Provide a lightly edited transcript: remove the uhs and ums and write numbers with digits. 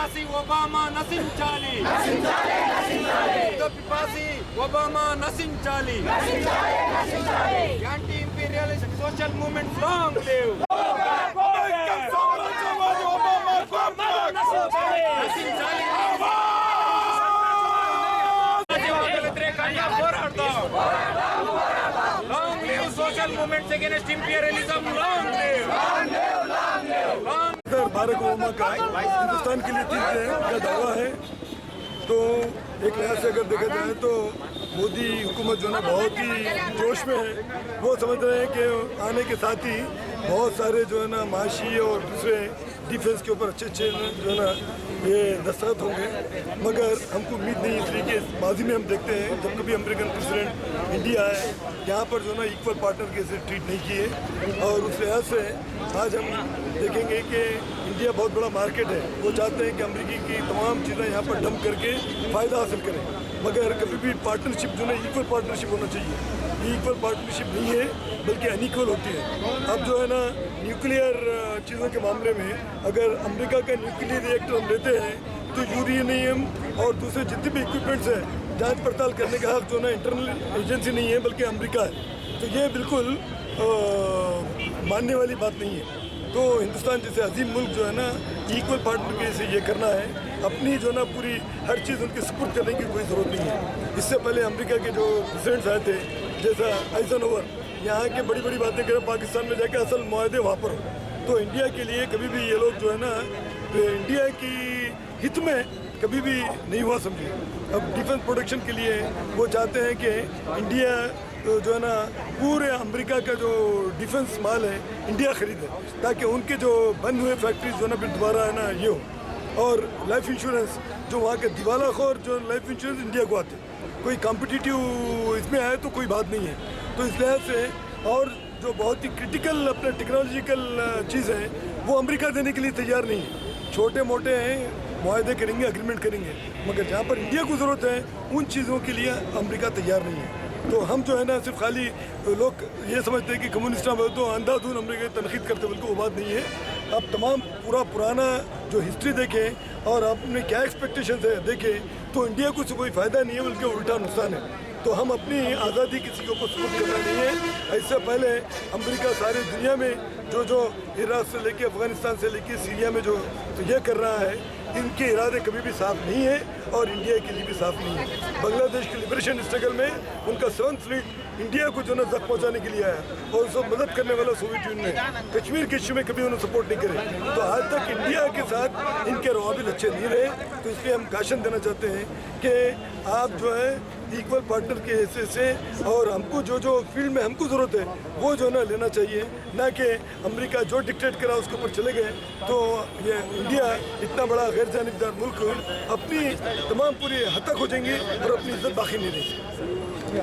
పిపాసి Obama నశించాలి, యుద్ధ పిపాసి ఒబామా నశించాలి, anti imperialist social movement long live, నశించాలి, వ్యతిరేకంగా పోరాడతాం, long live social movements against imperialism, long live, Barack Obama का हिंदुस्तान के लिए 3 दिन का दावा है। तो एक लिहाज से अगर देखा जाए तो मोदी हुकूमत जो है बहुत ही जोश में है। वो समझ रहे हैं कि आने के साथ ही बहुत सारे जो है ना माशी और दूसरे डिफेंस के ऊपर अच्छे जो है ना ये दस्तखत होंगे, मगर हमको उम्मीद नहीं, इसलिए कि माजी में हम देखते हैं जब कभी अमेरिकन प्रेसिडेंट इंडिया आए यहाँ पर जो है ना इक्वल पार्टनर के से ट्रीट नहीं किए। और उस लिहाज से आज हम देखेंगे कि इंडिया बहुत बड़ा मार्केट है। वो चाहते हैं कि अमेरिकी की तमाम चीज़ें यहाँ पर डंप करके फ़ायदा हासिल करें, मगर कभी भी पार्टनरशिप जो है इक्वल पार्टनरशिप होना चाहिए। इक्वल पार्टनरशिप नहीं है बल्कि अनइक्वल होती है। अब जो है ना न्यूक्लियर चीज़ों के मामले में अगर अमेरिका का न्यूक्लियर रिएक्टर हम लेते हैं तो यूरेनियम और दूसरे जितने भी इक्विपमेंट्स हैं जांच पड़ताल करने का हक जो है इंटरनल एजेंसी नहीं है बल्कि अमेरिका है। तो ये बिल्कुल मानने वाली बात नहीं है। तो हिंदुस्तान जैसे अजीम मुल्क जो है ना इक्वल पार्टनर के से ये करना है, अपनी जो है ना पूरी हर चीज़ उनके सुपुर्द करने की कोई ज़रूरत नहीं है। इससे पहले अमेरिका के जो प्रेसिडेंट्स आए थे जैसा आइजनहोवर, यहाँ के बड़ी बड़ी बातें करें, पाकिस्तान में जाकर असल मुआहदे वहाँ पर हो। तो इंडिया के लिए कभी भी ये लोग जो है ना इंडिया की हित में कभी भी नहीं हुआ समझे। अब डिफेंस प्रोडक्शन के लिए वो चाहते हैं कि इंडिया जो है ना पूरे अमेरिका का जो डिफेंस माल है इंडिया खरीदे, ताकि उनके जो बंद हुए फैक्ट्रीज जो है ना फिर दोबारा है ना ये हो। और लाइफ इंश्योरेंस जो वहाँ के दिवालाखोर जो लाइफ इंश्योरेंस इंडिया को आते, कोई कॉम्पिटिटिव इसमें आए तो कोई बात नहीं है। तो इस लिहाज से और जो बहुत ही क्रिटिकल अपने टेक्नोलॉजिकल चीज़ है वो अमेरिका देने के लिए तैयार नहीं है। छोटे मोटे हैं मुआहदे करेंगे, एग्रीमेंट करेंगे, मगर जहाँ पर इंडिया को ज़रूरत है उन चीज़ों के लिए अमेरिका तैयार नहीं है। तो हम जो है ना सिर्फ खाली लोग ये समझते हैं कि कम्युनिस्ट तो अंधाधुन अमेरिका की तनकीद करते, बल्कि वो बात नहीं है। अब तमाम पुराना जो हिस्ट्री देखें और आपने क्या एक्सपेक्टेशन है देखें तो इंडिया को कोई फ़ायदा नहीं है बल्कि उल्टा नुकसान है। तो हम अपनी आज़ादी किसी को सुपुर्द करना नहीं है। इससे पहले अमेरिका सारी दुनिया में जो इराक से लेके अफ़गानिस्तान से लेके सीरिया में जो तो ये कर रहा है, इनके इरादे कभी भी साफ नहीं है और इंडिया के लिए भी साफ नहीं है। बांग्लादेश के लिबरेशन स्ट्रगल में उनका 7th फ्लीट इंडिया को जो ना जख्म पहुँचाने के लिए आया और उसको मदद करने वाला सोवियत यूनियन है। कश्मीर के इश्यू में कभी उन्होंने सपोर्ट नहीं करे। तो आज तक इंडिया के साथ इनके रवाबित अच्छे नहीं रहे। तो इसलिए हम काशन देना चाहते हैं कि आप जो है इक्वल पार्टनर के हिस्से से और हमको जो फील्ड में हमको ज़रूरत है वो जो ना लेना चाहिए, ना कि अमेरिका जो डिक्टेट करा उसके ऊपर चले गए। तो ये इंडिया इतना बड़ा गैर जानिबदार मुल्क अपनी तमाम पूरी हद तक हो जाएंगे और अपनी इज्जत बाकी नहीं रहेगी।